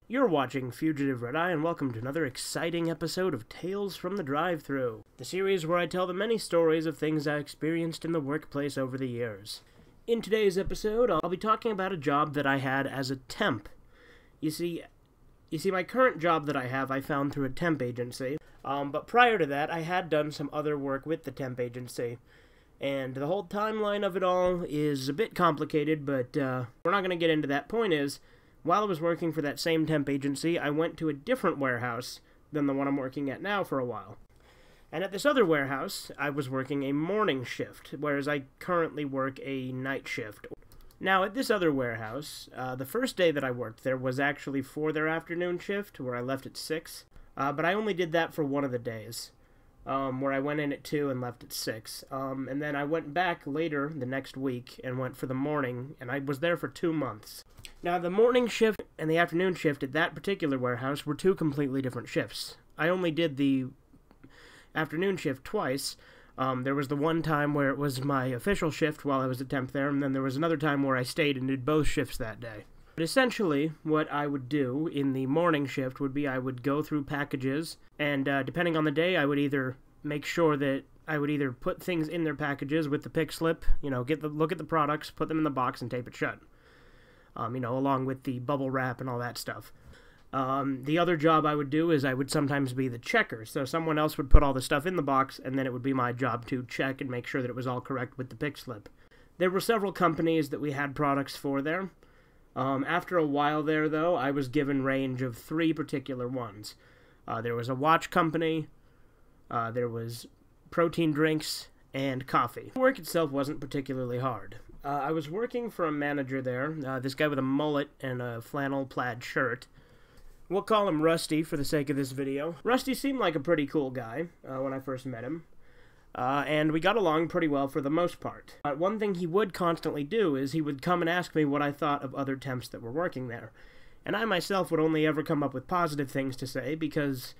You're watching Fugitive Red-Eye, and welcome to another exciting episode of Tales from the Drive-Thru, the series where I tell the many stories of things I experienced in the workplace over the years. In today's episode, I'll be talking about a job that I had as a temp. You see, my current job that I have, I found through a temp agency, but prior to that, I had done some other work with the temp agency. And the whole timeline of it all is a bit complicated, but we're not going to get into that. Point is, while I was working for that same temp agency, I went to a different warehouse than the one I'm working at now for a while. And at this other warehouse, I was working a morning shift, whereas I currently work a night shift. Now, at this other warehouse, the first day that I worked there was actually for their afternoon shift, where I left at 6. But I only did that for one of the days, where I went in at 2 and left at 6. And then I went back later the next week and went for the morning, and I was there for 2 months. Now, the morning shift and the afternoon shift at that particular warehouse were two completely different shifts. I only did the afternoon shift twice. There was the one time where it was my official shift while I was a temp there, and then there was another time where I stayed and did both shifts that day. But essentially, what I would do in the morning shift would be I would go through packages, and depending on the day, I would either make sure that I would either put things in their packages with the pick slip, look at the products, put them in the box, and tape it shut. Along with the bubble wrap and all that stuff. The other job I would do is I would sometimes be the checker. So someone else would put all the stuff in the box, and then it would be my job to check and make sure that it was all correct with the pick slip. There were several companies that we had products for there. After a while there, though, I was given range of 3 particular ones. There was a watch company, there was protein drinks, and coffee. The work itself wasn't particularly hard. I was working for a manager there, this guy with a mullet and a flannel plaid shirt. We'll call him Rusty for the sake of this video. Rusty seemed like a pretty cool guy when I first met him, and we got along pretty well for the most part. One thing he would constantly do is he would come and ask me what I thought of other temps that were working there. And I myself would only ever come up with positive things to say because,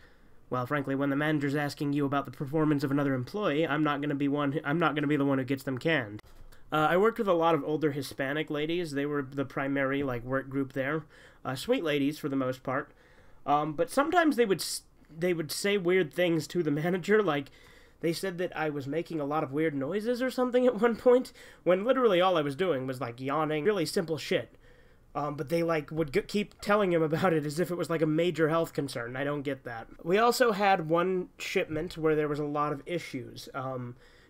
well, frankly, when the manager's asking you about the performance of another employee, I'm not going to be the one who gets them canned. I worked with a lot of older Hispanic ladies. They were the primary, work group there. Sweet ladies, for the most part. But sometimes they would say weird things to the manager, like, they said that I was making a lot of weird noises or something at one point, when literally all I was doing was, yawning. Really simple shit. But they, would keep telling him about it as if it was, a major health concern. I don't get that. We also had one shipment where there was a lot of issues,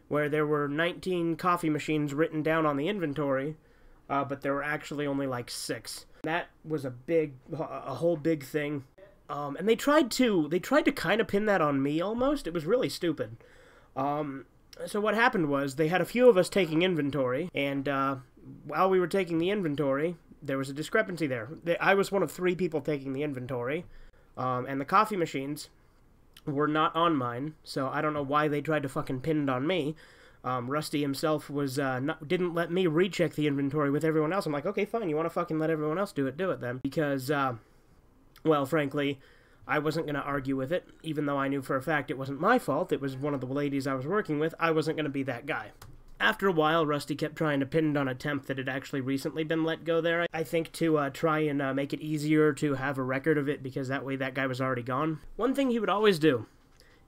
where there were 19 coffee machines written down on the inventory, but there were actually only 6. That was a whole big thing. And they tried to kind of pin that on me almost. It was really stupid. So what happened was they had a few of us taking inventory, and while we were taking the inventory, there was a discrepancy there. I was one of 3 people taking the inventory, and the coffee machines were not on mine, so I don't know why they tried to fucking pin it on me. Rusty himself didn't let me recheck the inventory with everyone else. I'm like, okay, fine, you want to fucking let everyone else do it then. Because, well, frankly, I wasn't going to argue with it, even though I knew for a fact it wasn't my fault. It was one of the ladies I was working with. I wasn't going to be that guy. After a while, Rusty kept trying to pin it on a temp that had actually recently been let go there, I think to try and make it easier to have a record of it, because that way that guy was already gone. One thing he would always do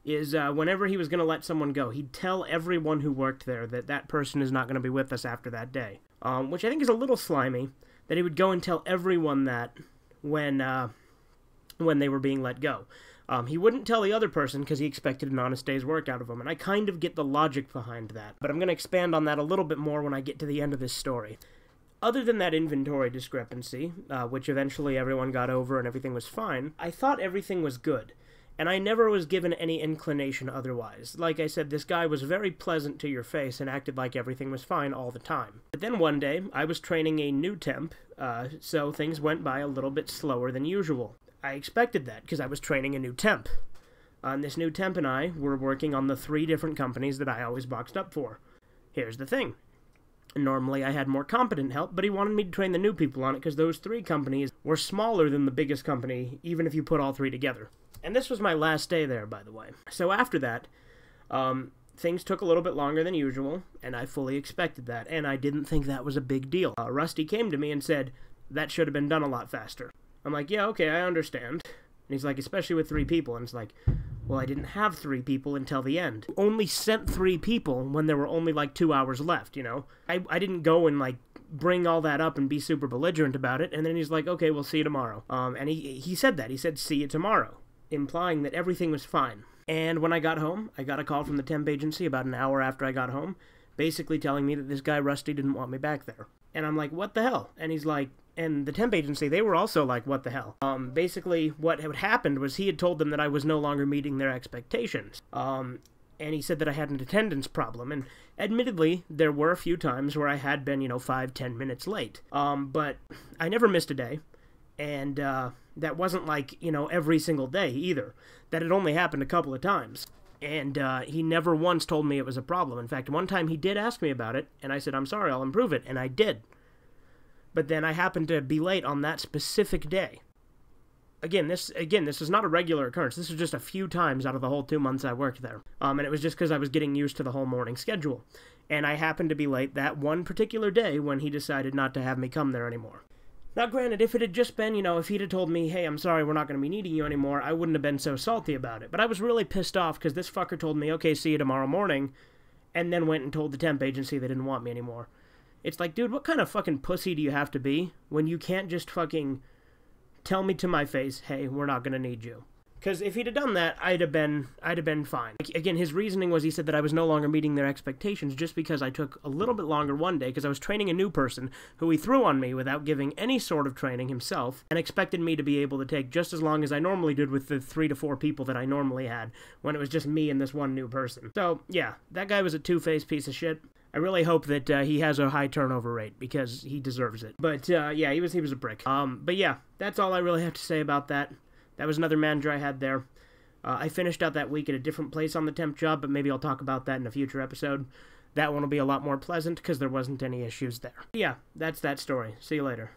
is whenever he was going to let someone go, he'd tell everyone who worked there that that person is not going to be with us after that day. Which I think is a little slimy, that he would go and tell everyone that when they were being let go. He wouldn't tell the other person because he expected an honest day's work out of them, and I kind of get the logic behind that. But I'm going to expand on that a little bit more when I get to the end of this story. Other than that inventory discrepancy, which eventually everyone got over and everything was fine, I thought everything was good. And I never was given any inclination otherwise. Like I said, this guy was very pleasant to your face and acted like everything was fine all the time. But then one day, I was training a new temp, so things went by a little bit slower than usual. I expected that, because I was training a new temp. And this new temp and I were working on the 3 different companies that I always boxed up for. Here's the thing. Normally I had more competent help, but he wanted me to train the new people on it because those 3 companies were smaller than the biggest company, even if you put all 3 together. And this was my last day there, by the way. So after that, things took a little bit longer than usual, and I fully expected that, and I didn't think that was a big deal. Rusty came to me and said, that should have been done a lot faster. I'm like, yeah, okay, I understand. And he's like, especially with 3 people. And it's like, well, I didn't have 3 people until the end. Only sent 3 people when there were only like 2 hours left, you know? I didn't go and like bring all that up and be super belligerent about it. And then he's like, okay, we'll see you tomorrow. And he said that. He said, see you tomorrow, implying that everything was fine. And when I got home, I got a call from the temp agency about an hour after I got home, basically telling me that this guy Rusty didn't want me back there. And I'm like, what the hell? And he's like, and the temp agency, they were also like, what the hell? Basically, what had happened was he had told them that I was no longer meeting their expectations. And he said that I had an attendance problem. And admittedly, there were a few times where I had been, 5-10 minutes late. But I never missed a day. And that wasn't like, every single day either. That had only happened a couple of times. And he never once told me it was a problem. In fact, one time he did ask me about it, and I said, I'm sorry, I'll improve it. And I did. But then I happened to be late on that specific day. Again, this is not a regular occurrence. This was just a few times out of the whole 2 months I worked there. And it was just because I was getting used to the whole morning schedule. And I happened to be late that one particular day when he decided not to have me come there anymore. Now, granted, if it had just been, if he'd have told me, hey, I'm sorry, we're not going to be needing you anymore, I wouldn't have been so salty about it. But I was really pissed off because this fucker told me, okay, see you tomorrow morning, and then went and told the temp agency they didn't want me anymore. It's like, dude, what kind of fucking pussy do you have to be when you can't just fucking tell me to my face, hey, we're not going to need you? Because if he'd have done that, I'd have been fine. Again, his reasoning was he said that I was no longer meeting their expectations just because I took a little bit longer one day because I was training a new person who he threw on me without giving any sort of training himself and expected me to be able to take just as long as I normally did with the 3 to 4 people that I normally had when it was just me and this one new person. So, yeah, that guy was a two-faced piece of shit. I really hope that he has a high turnover rate because he deserves it. But, yeah, he was a brick. But, yeah, that's all I really have to say about that. That was another manager I had there. I finished out that week at a different place on the temp job, but maybe I'll talk about that in a future episode. That one will be a lot more pleasant because there wasn't any issues there. Yeah, that's that story. See you later.